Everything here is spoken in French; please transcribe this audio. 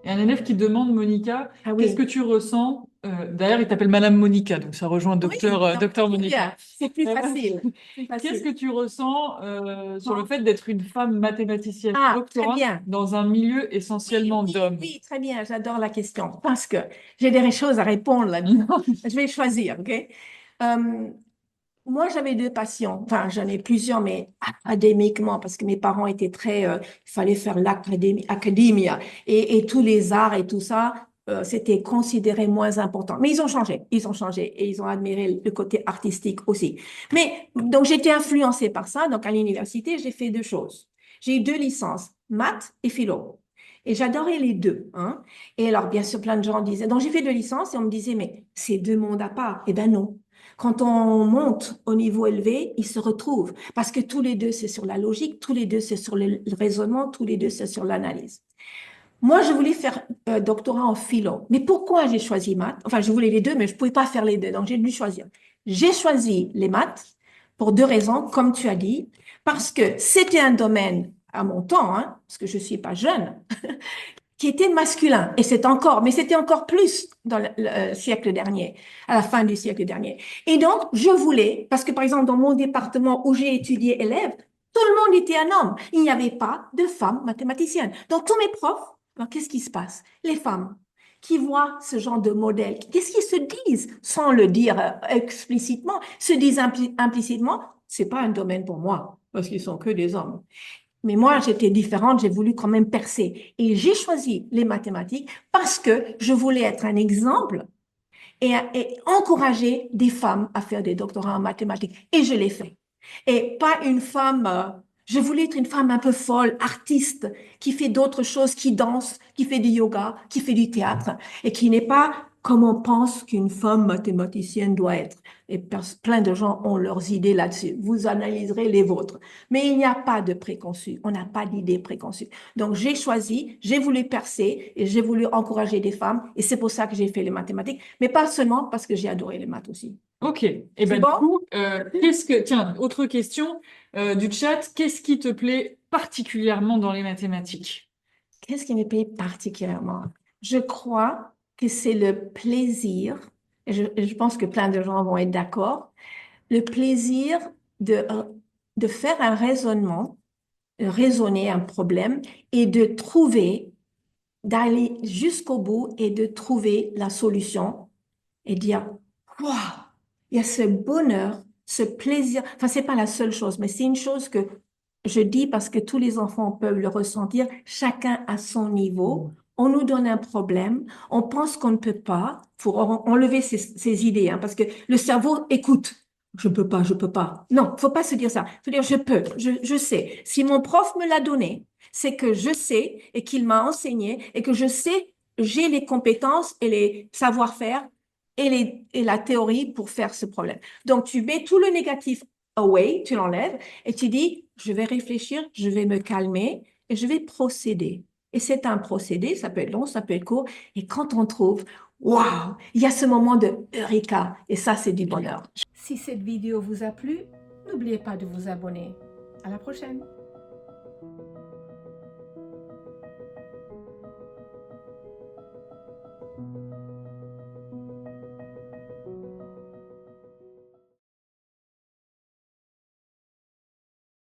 et un élève qui demande, Monica, Ah qu'est-ce oui. que tu ressens? D'ailleurs, il t'appelle Madame Monica, donc ça rejoint Oui, donc, Docteur c'est Monica. bien. C'est plus Euh, facile. Plus Qu'est-ce que facile. tu ressens sur le Bon. fait d'être une femme mathématicienne Ah, très doctorante bien. dans un milieu Oui, essentiellement oui, d'hommes? oui, très bien. J'adore la question parce que j'ai des choses à répondre là-dedans. Je vais choisir, OK? Euh, Moi, j'avais deux passions. Enfin, j'en ai plusieurs, mais académiquement, parce que mes parents étaient très... il fallait faire l'académie et tous les arts et tout ça, c'était considéré moins important. Mais ils ont changé et ils ont admiré le côté artistique aussi. Mais donc, j'étais influencée par ça. Donc, à l'université, j'ai fait deux choses. J'ai eu deux licences, maths et philo. Et j'adorais les deux, hein. Et alors, bien sûr, plein de gens disaient... Donc, j'ai fait deux licences et on me disait, mais c'est deux mondes à part. Eh ben non. Quand on monte au niveau élevé, ils se retrouvent parce que tous les deux, c'est sur la logique, tous les deux, c'est sur le raisonnement, tous les deux, c'est sur l'analyse. Moi, je voulais faire doctorat en philo. Mais pourquoi j'ai choisi maths? Enfin, je voulais les deux, mais je ne pouvais pas faire les deux, donc j'ai dû choisir. J'ai choisi les maths pour deux raisons, comme tu as dit, parce que c'était un domaine à mon temps, hein, parce que je ne suis pas jeune, qui était masculin. Et c'est encore, mais c'était encore plus dans le siècle dernier, à la fin du siècle dernier. Et donc, je voulais, parce que par exemple, dans mon département où j'ai étudié élèves, tout le monde était un homme. Il n'y avait pas de femmes mathématiciennes. Donc, tous mes profs, alors, qu'est-ce qui se passe? Les femmes qui voient ce genre de modèle, qu'est-ce qu'ils se disent sans le dire explicitement, se disent implicitement, c'est pas un domaine pour moi, parce qu'ils sont que des hommes. Mais moi, j'étais différente, j'ai voulu quand même percer. Et j'ai choisi les mathématiques parce que je voulais être un exemple et encourager des femmes à faire des doctorats en mathématiques. Et je l'ai fait. Et pas une femme, je voulais être une femme un peu folle, artiste, qui fait d'autres choses, qui danse, qui fait du yoga, qui fait du théâtre, et qui n'est pas comme on pense qu'une femme mathématicienne doit être. Et plein de gens ont leurs idées là-dessus. Vous analyserez les vôtres. Mais il n'y a pas de préconçu. On n'a pas d'idée préconçue. Donc, j'ai choisi, j'ai voulu percer et j'ai voulu encourager des femmes. Et c'est pour ça que j'ai fait les mathématiques. Mais pas seulement parce que j'ai adoré les maths aussi. Ok. Et C'est ben du bon? coup, tiens, autre question du chat, qu'est-ce qui te plaît particulièrement dans les mathématiques? Qu'est-ce qui me plaît particulièrement? Je crois que c'est le plaisir, et je pense que plein de gens vont être d'accord, le plaisir de, euh, de faire un raisonnement, de raisonner un problème et de trouver, d'aller jusqu'au bout et de trouver la solution et dire, waouh, il y a ce bonheur, ce plaisir. Enfin, c'est pas la seule chose, mais c'est une chose que je dis parce que tous les enfants peuvent le ressentir, chacun à son niveau. On nous donne un problème, on pense qu'on ne peut pas, pour enlever ces idées, hein, parce que le cerveau écoute. Je peux pas, je peux pas. Non, faut pas se dire ça. Faut dire je peux, je sais. Si mon prof me l'a donné, c'est que je sais et qu'il m'a enseigné et que je sais, j'ai les compétences et les savoir-faire et la théorie pour faire ce problème. Donc, tu mets tout le négatif away, tu l'enlèves et tu dis, je vais réfléchir, je vais me calmer et je vais procéder. Et c'est un procédé, ça peut être long, ça peut être court. Et quand on trouve, waouh, il y a ce moment de eureka. Et ça, c'est du bonheur. Si cette vidéo vous a plu, n'oubliez pas de vous abonner. À la prochaine.